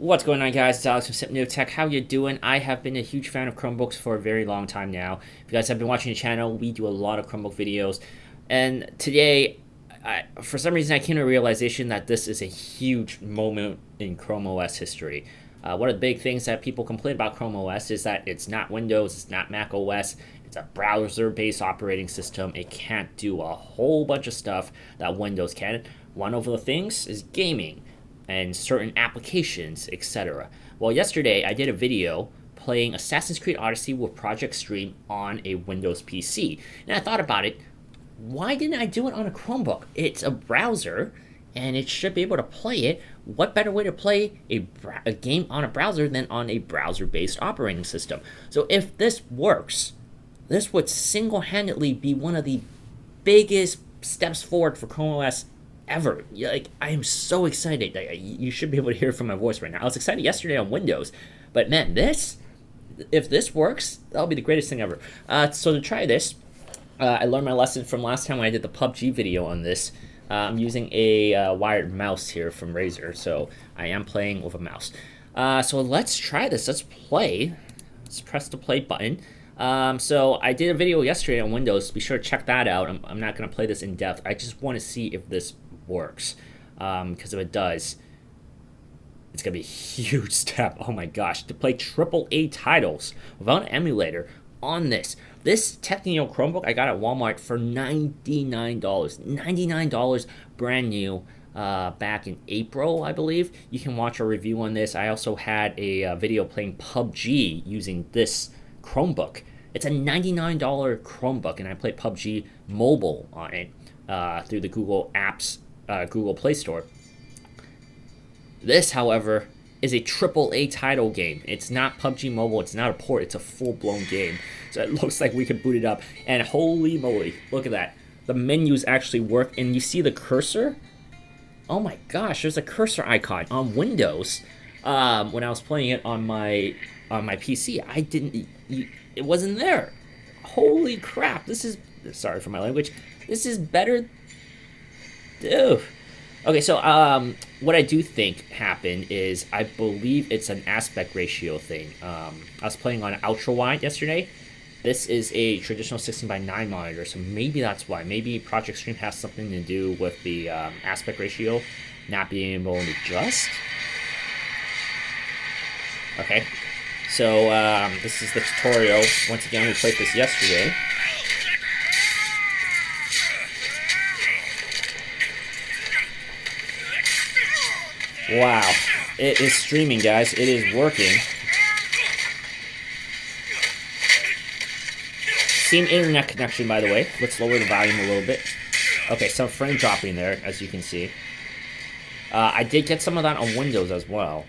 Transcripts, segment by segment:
What's going on, guys? It's Alex from Teqnio Tech. How you doing? I have been a huge fan of Chromebooks for a very long time now. If you guys have been watching the channel, we do a lot of Chromebook videos. And today, for some reason, I came to a realization that this is a huge moment in Chrome OS history. One of the big things that people complain about Chrome OS is that it's not Windows, it's not Mac OS, it's a browser-based operating system. It can't do a whole bunch of stuff that Windows can. One of the things is gaming and certain applications, etc. Well, yesterday I did a video playing Assassin's Creed Odyssey with Project Stream on a Windows PC. And I thought about it, why didn't I do it on a Chromebook? It's a browser, and it should be able to play it. What better way to play a game on a browser than on a browser-based operating system? So if this works, this would single-handedly be one of the biggest steps forward for Chrome OS ever. Like, I am so excited. You should be able to hear it from my voice right now. I was excited yesterday on Windows, but man, if this works, that'll be the greatest thing ever. So to try this, I learned my lesson from last time when I did the PUBG video on this. I'm using a wired mouse here from Razer, so I am playing with a mouse. So let's try this. Let's play. Let's press the play button. So I did a video yesterday on Windows. Be sure to check that out. I'm not going to play this in depth. I just want to see if this works, because if it does, it's gonna be a huge step. Oh my gosh, to play AAA titles without an emulator on this Teqnio Chromebook I got at Walmart for $99 brand new, back in April, I believe. You can watch a review on this. I also had a video playing PUBG using this Chromebook. It's a $99 Chromebook, and I played PUBG mobile on it through the Google Apps Google Play Store. This, however, is a AAA title game. It's not PUBG Mobile. It's not a port. It's a full-blown game. So it looks like we could boot it up. And holy moly, look at that. The menus actually work, and you see the cursor? Oh my gosh, there's a cursor icon on Windows. When I was playing it on my PC, it wasn't there. Holy crap! This is, sorry for my language. This is better. Ew. Okay, so what I do think happened is I believe it's an aspect ratio thing. I was playing on an ultra wide yesterday. This is a traditional 16:9 monitor, so maybe that's why. Maybe Project Stream has something to do with the aspect ratio not being able to adjust. Okay, so this is the tutorial. Once again, we played this yesterday. Wow, it is streaming, guys. It is working. Same internet connection, by the way. Let's lower the volume a little bit. Okay, some frame dropping there, as you can see. I did get some of that on Windows as well.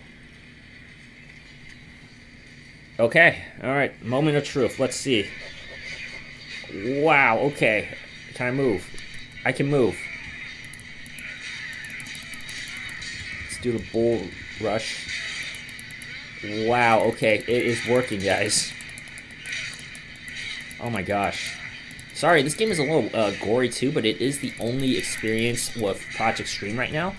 Okay, alright, moment of truth. Let's see. Wow, okay. Can I move? I can move. Do the bull rush. Wow, okay, it is working, guys. Oh my gosh. Sorry, this game is a little gory too, but it is the only experience with Project Stream right now.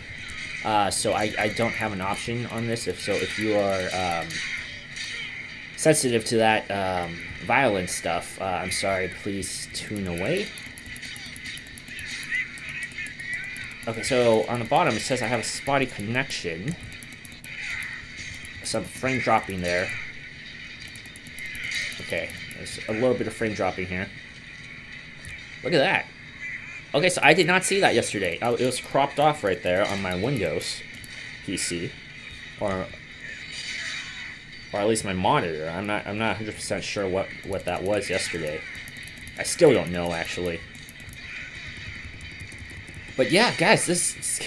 So I don't have an option on this. If you are sensitive to that violent stuff, I'm sorry, please tune away. Okay, so on the bottom it says I have a spotty connection. Some frame dropping there. Okay, there's a little bit of frame dropping here. Look at that. Okay, so I did not see that yesterday. It was cropped off right there on my Windows PC, or at least my monitor. I'm not 100% sure what that was yesterday. I still don't know, actually. But yeah, guys, it's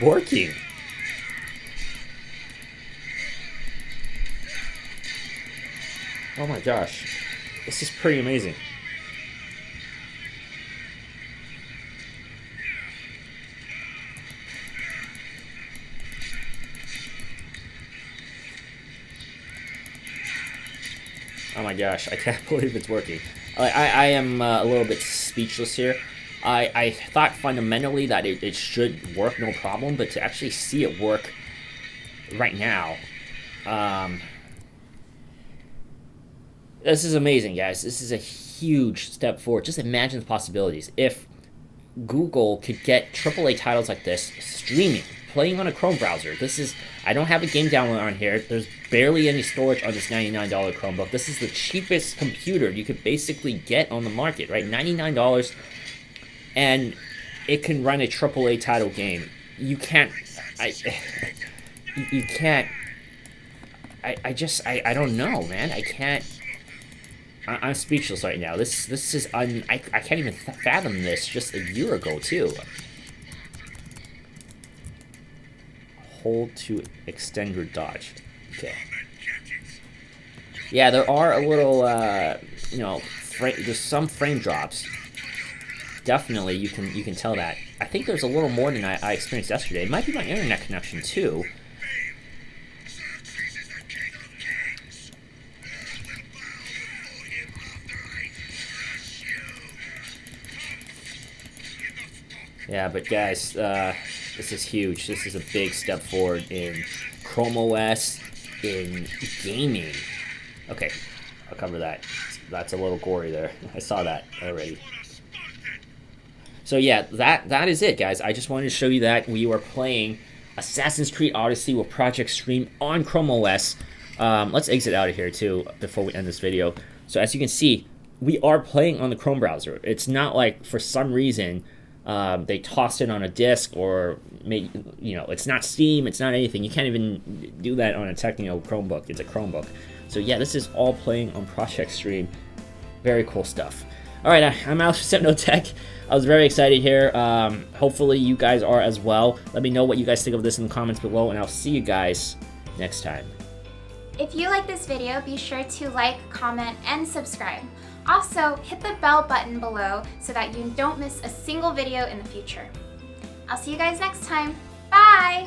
working. Oh my gosh. This is pretty amazing. Oh my gosh, I can't believe it's working. I am a little bit speechless here. I thought fundamentally that it should work no problem, but to actually see it work right now. This is amazing, guys. This is a huge step forward. Just imagine the possibilities. If Google could get AAA titles like this streaming, playing on a Chrome browser. I don't have a game download on here. There's barely any storage on this $99 Chromebook. This is the cheapest computer you could basically get on the market, right? $99, and it can run a AAA title game. You can't, you can't, I don't know, man. I can't, I'm speechless right now. This is, I can't even fathom this just a year ago, too. Hold to extend your dodge. Okay. Yeah, there are a little, there's some frame drops. Definitely, you can tell that. I think there's a little more than I experienced yesterday. It might be my internet connection, too. Yeah, but guys, this is huge. This is a big step forward in Chrome OS, in gaming. Okay, I'll cover that. That's a little gory there. I saw that already. So yeah, that is it, guys. I just wanted to show you that we were playing Assassin's Creed Odyssey with Project Stream on Chrome OS. Let's exit out of here, too, before we end this video. So as you can see, we are playing on the Chrome browser. It's not like, for some reason, they tossed it on a disk, or it's not Steam, it's not anything. You can't even do that on a Teqnio Chromebook. It's a Chromebook. So yeah, this is all playing on Project Stream. Very cool stuff. All right, I'm Alex from Teqnio Tech. I was very excited here. Hopefully you guys are as well. Let me know what you guys think of this in the comments below, and I'll see you guys next time. If you like this video, be sure to like, comment, and subscribe. Also, hit the bell button below so that you don't miss a single video in the future. I'll see you guys next time. Bye!